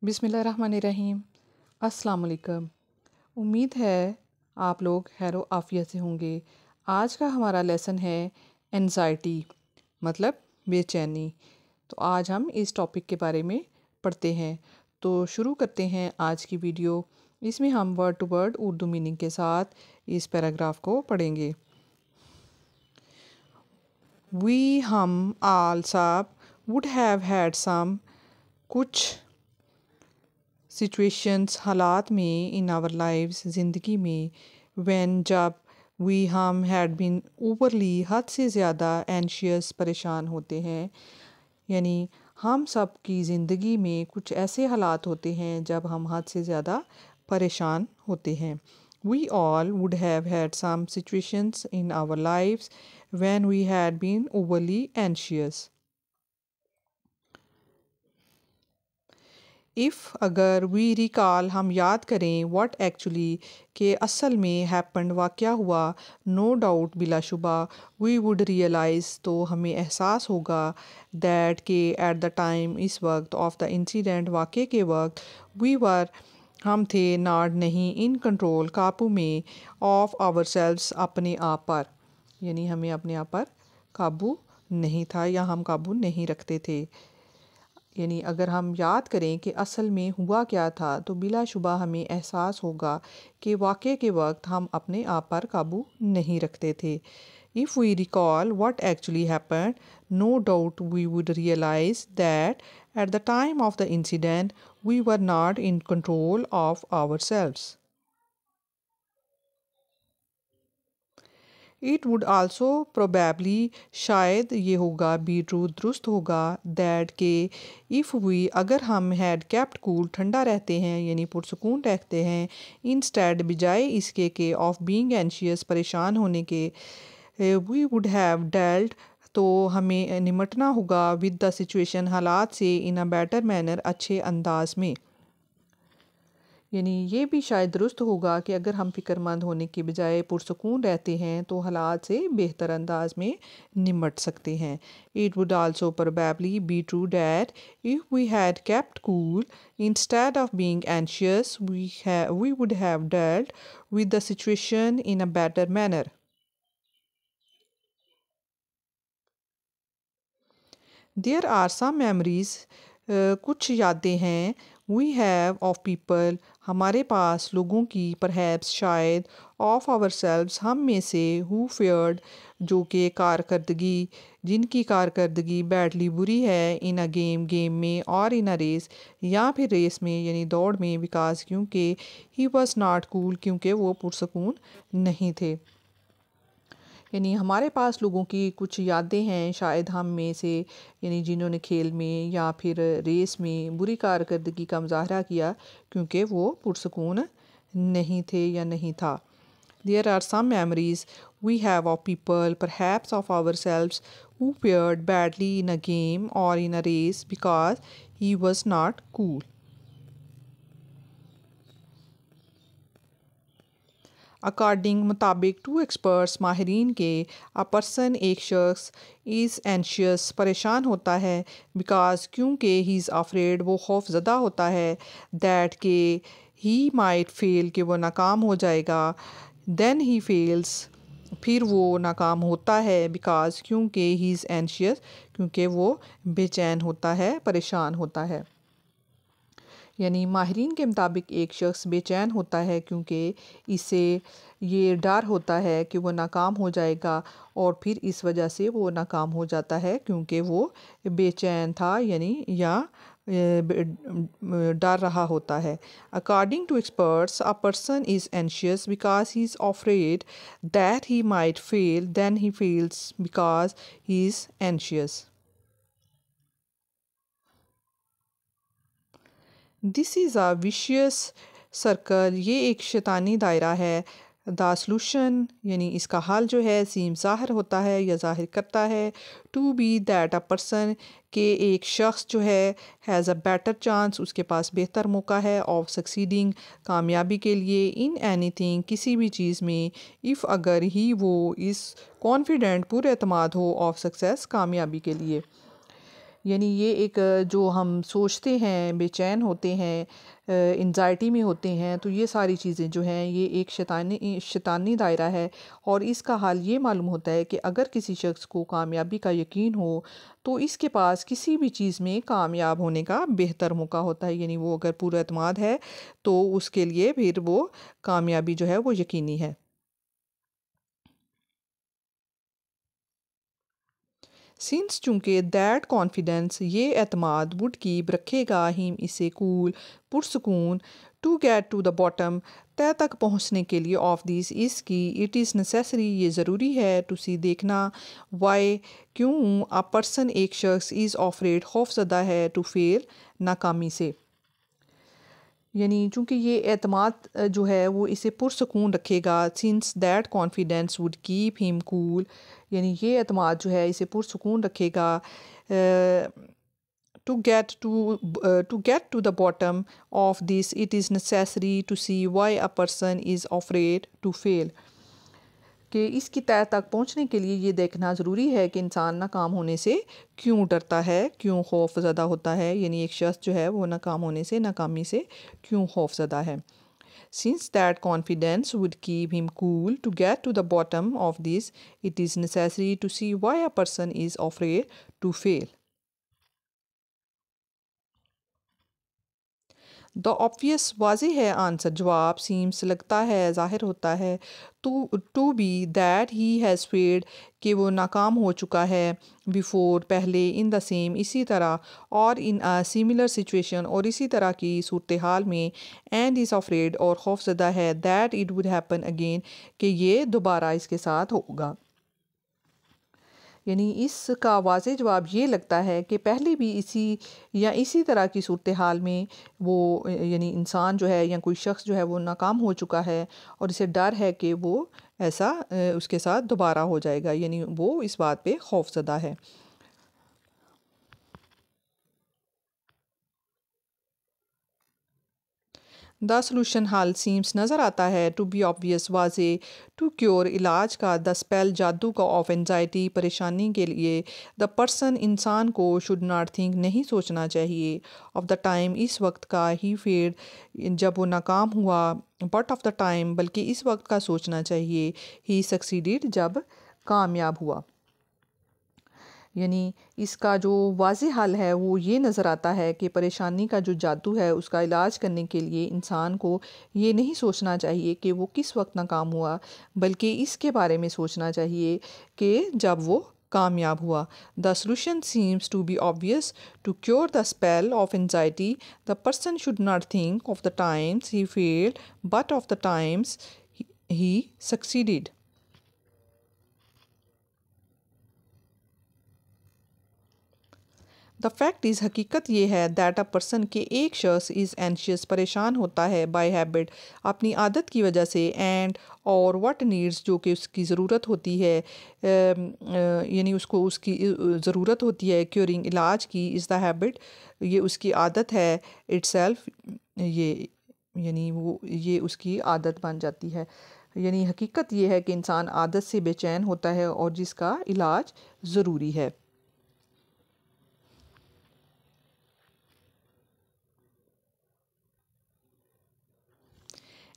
बिस्मिल्लाहिर्रहमानिर्रहीम। अस्सलाम वालेकुम। उम्मीद है आप लोग खैर आफ़ियत से होंगे। आज का हमारा लेसन है एंजाइटी मतलब बेचैनी। तो आज हम इस टॉपिक के बारे में पढ़ते हैं। तो शुरू करते हैं आज की वीडियो। इसमें हम word to word Urdu meaning के साथ इस पैराग्राफ को पढ़ेंगे। वी हम आल सब वुड हैव हैड सम कुछ सिचुएशंस हालात में इन आवर लाइव्स ज़िंदगी में व्हेन जब वी हम हैड बीन ओवरली हद से ज़्यादा एंशियस परेशान होते हैं। यानी हम सब की ज़िंदगी में कुछ ऐसे हालात होते हैं जब हम हद से ज़्यादा परेशान होते हैं। We all would have had some situations in our lives when we had been overly anxious. If अगर वी रिकॉल हम याद करें व्हाट एक्चुअली के असल में हैपेंड वाक़या हुआ, नो डाउट बिलाशुबा वी वुड रियलाइज़ तो हमें एहसास होगा दैट के एट द टाइम इस वक्त ऑफ द इंसिडेंट वाक़े के वक्त वी वर हम थे नॉट नहीं इन कंट्रोल काबू में ऑफ आवर सेल्व्स अपने आप पर। यानी हमें अपने आप पर काबू नहीं था या हम काबू नहीं रखते थे। यानी अगर हम याद करें कि असल में हुआ क्या था तो बिलाशुबा हमें एहसास होगा कि वाक़े के वक्त हम अपने आप पर काबू नहीं रखते थे। If we recall what actually happened, no doubt we would realise that at the time of the incident we were not in control of ourselves. It would also probably शायद ये होगा बी ट्रू दुरुस्त होगा that के if we अगर हम had kept cool ठंडा रहते हैं यानी पुरसकून रहते हैं इंस्टेड बजाय इसके के ऑफ बीइंग एंशियस परेशान होने के वी वुड हैव डेल्ट तो हमें निमटना होगा विद द सिचुएशन हालात से इन अ बेटर मैनर अच्छे अंदाज में। यानी ये भी शायद दुरुस्त होगा कि अगर हम फ़िक्रमंद होने के बजाय पुरसकून रहते हैं तो हालात से बेहतर अंदाज में निमट सकते हैं। It would also probably be true that if we had kept cool instead of being anxious we would have dealt with the situation in a better manner. There are some memories कुछ यादें हैं we have of people हमारे पास लोगों की perhaps शायद of our selves हम में से हु फेयर्ड जो कि कारकर्दगी जिनकी कारकर्दगी बैडली बुरी है इन अ गेम में और इन अ रेस या फिर रेस में यानी दौड़ में बिकॉज क्योंकि ही वॉज नॉट कूल क्योंकि वो पुरसकून नहीं थे। यानी हमारे पास लोगों की कुछ यादें हैं शायद हम में से यानी जिन्होंने खेल में या फिर रेस में बुरी कारकर्दगी का मुजाहरा किया क्योंकि वो पुरसकून नहीं थे या नहीं था। There are some memories we have of people perhaps of ourselves who fared badly in a game और in a race because he was not cool. According मुताबिक टू एक्सपर्ट्स माहिरीन के अ पर्सन एक शख्स is anxious परेशान होता है because क्योंकि ही इज़ अफ्रेड वो खौफज़दा होता है दैट के ही माइट फेल कि वो नाकाम हो जाएगा देन ही फेल्स फिर वो नाकाम होता है बिकॉज क्योंकि ही इज़ एंशियस क्योंकि वो बेचैन होता है परेशान होता है। यानी माहिरीन के मुताबिक एक शख्स बेचैन होता है क्योंकि इसे ये डर होता है कि वो नाकाम हो जाएगा और फिर इस वजह से वो नाकाम हो जाता है क्योंकि वो बेचैन था यानी या डर रहा होता है। According to experts a person is anxious because he is afraid that he might fail then he fails because he is anxious. This is a vicious circle ये एक शैतानी दायरा है। द सॉल्यूशन यानी इसका हल जो है सीम ज़ाहिर होता है या ज़ाहिर करता है to be that a person के एक शख्स जो है हैज़ अ बेटर चांस उसके पास बेहतर मौका है ऑफ सक्सीडिंग कामयाबी के लिए इन एनीथिंग किसी भी चीज़ में इफ़ अगर ही वो इस कॉन्फिडेंट पूरे एतमाद हो ऑफ सक्सेस कामयाबी के लिए। यानी ये एक जो हम सोचते हैं, बेचैन होते हैं, एंजाइटी में होते हैं, तो ये सारी चीज़ें जो हैं ये एक शैतानी दायरा है। और इसका हाल ये मालूम होता है कि अगर किसी शख्स को कामयाबी का यकीन हो तो इसके पास किसी भी चीज़ में कामयाब होने का बेहतर मौका होता है। यानी वो अगर पूरा एतमाद है तो उसके लिए फिर वो कामयाबी जो है वो यकीनी है। सिंस चूंकि दैट कॉन्फिडेंस ये एतमाद वुड कीप रखेगा हिम इसे कूल पुरसकून to get to the bottom तय तक पहुँचने के लिए ऑफ दिस इसकी इट इज़ नेसेसरी ये ज़रूरी है टू सी देखना वाई क्यों अ पर्सन एक शख्स इज़ ऑफरेड खौफजदा है टू फेल नाकामी से। यानी चूँकि ये एतमाद जो है वो इसे पुरसकून रखेगा since that confidence would keep him cool. यानी ये एतमाद जो है इसे पुरसकून रखेगा to get to the bottom of this it is necessary to see why a person is afraid to fail. कि इसकी तह तक पहुंचने के लिए ये देखना ज़रूरी है कि इंसान नाकाम होने से क्यों डरता है, क्यों खौफ ज़दा होता है। यानी एक शख्स जो है वो नाकाम होने से, नाकामी से क्यों खौफ ज़दा है। Since that confidence would keep him cool to get to the bottom of this, it is necessary to see why a person is afraid to fail. The obvious वाज़ेह है आंसर जवाब सीम्स लगता है, ज़ाहिर होता है to be that he has failed कि वो नाकाम हो चुका है बिफोर पहले इन द सेम इसी तरह और इन अ सिमिलर सिचुएशन और इसी तरह की सूरत हाल में एंड इज़ अफ्रेड और खौफजदा है that it would happen again कि ये दोबारा इसके साथ होगा। यानी इसका वाज़ेह जवाब ये लगता है कि पहले भी इसी तरह की सूरत हाल में वो यानी इंसान जो है या कोई शख्स जो है वो नाकाम हो चुका है और इसे डर है कि वो ऐसा उसके साथ दोबारा हो जाएगा। यानी वो इस बात पे खौफज़दा है। द सोल्यूशन हल सीम्स नज़र आता है टू बी ऑब्वियस वाजे टू क्योर इलाज का द स्पेल जादू का ऑफ एंजाइटी परेशानी के लिए द पर्सन इंसान को शुड नॉट थिंक नहीं सोचना चाहिए ऑफ द टाइम इस वक्त का ही फेड जब वो नाकाम हुआ बट ऑफ द टाइम बल्कि इस वक्त का सोचना चाहिए ही सक्सीडिड जब कामयाब हुआ। यानी इसका जो वाज़े हल है वो ये नज़र आता है कि परेशानी का जो जादू है उसका इलाज करने के लिए इंसान को ये नहीं सोचना चाहिए कि वो किस वक्त नाकाम हुआ बल्कि इसके बारे में सोचना चाहिए कि जब वो कामयाब हुआ। The solution seems to be obvious to cure the spell of anxiety the person should not think of the times he failed but of the times he succeeded. The fact is हकीकत ये है that a person के एक शख्स is anxious परेशान होता है bye habit अपनी आदत की वजह से एंड और व्हाट नीड्स जो कि उसकी ज़रूरत होती है यानी उसको उसकी ज़रूरत होती है क्योरिंग इलाज की इज़ द हैबिट ये उसकी आदत है इट्सेल्फ ये यानी वो ये उसकी आदत बन जाती है। यानी हकीकत ये है कि इंसान आदत से बेचैन होता है और जिसका इलाज ज़रूरी है।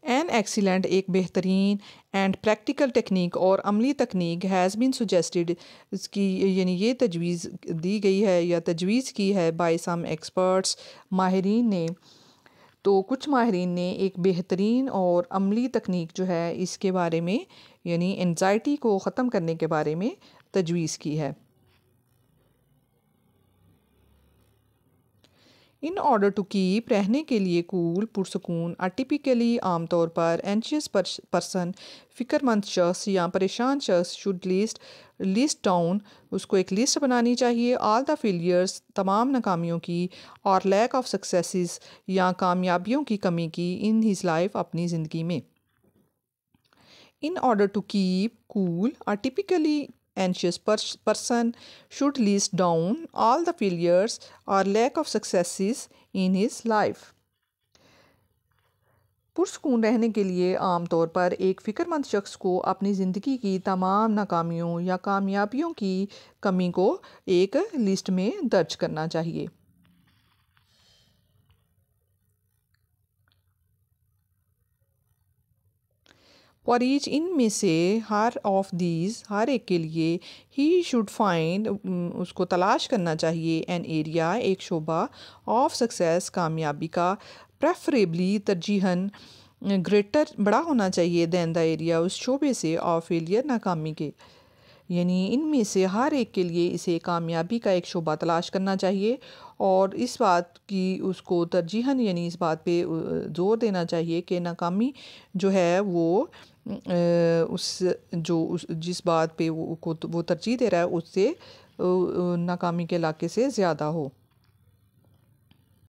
एन एक्सीलेंट एक बेहतरीन एंड प्रैक्टिकल टेक्निक और अमली तकनीक हैज़ बीन सुजेस्टेड इसकी यानी ये तजवीज़ दी गई है या तजवीज़ की है बाय सम एक्सपर्ट्स माहिरीन ने। तो कुछ माहिरीन ने एक बेहतरीन और अमली तकनीक जो है इसके बारे में यानी एंजाइटी को ख़त्म करने के बारे में तजवीज़ की है। इन ऑर्डर टू कीप रहने के लिए कूल पुरसकून अटिपिकली आमतौर पर एंशियस पर्सन फ़िक्रमंद शख्स या परेशान शख्स शुड लिस्ट डाउन उसको एक लिस्ट बनानी चाहिए ऑल द फेलियर्स तमाम नाकामियों की और लैक ऑफ सक्सेसेस या कामयाबियों की कमी की इन हिज लाइफ अपनी ज़िंदगी में। In order to keep cool, a typically anxious person should list down all the failures or lack of successes in his life. पुरसकून रहने के लिए आमतौर पर एक फ़िक्रमंद शख्स को अपनी ज़िंदगी की तमाम नाकामियों या कामयाबियों की कमी को एक लिस्ट में दर्ज करना चाहिए। फॉर ईच इनमें से हर ऑफ दीज हर एक के लिए ही शुड फाइंड उसको तलाश करना चाहिए एन एरिया एक शोबा ऑफ सक्सेस कामयाबी का प्रेफरेबली तरजीहन ग्रेटर बड़ा होना चाहिए दैन द एरिया उस शोबे से ऑफ फेलियर नाकामी के। यानी इनमें से हर एक के लिए इसे कामयाबी का एक शोबा तलाश करना चाहिए और इस बात की उसको तरजीहन यानी इस बात पे ज़ोर देना चाहिए कि नाकामी जो है वो उस जो उस जिस बात पे वो तरजीह दे रहा है उससे नाकामी के इलाके से ज़्यादा हो।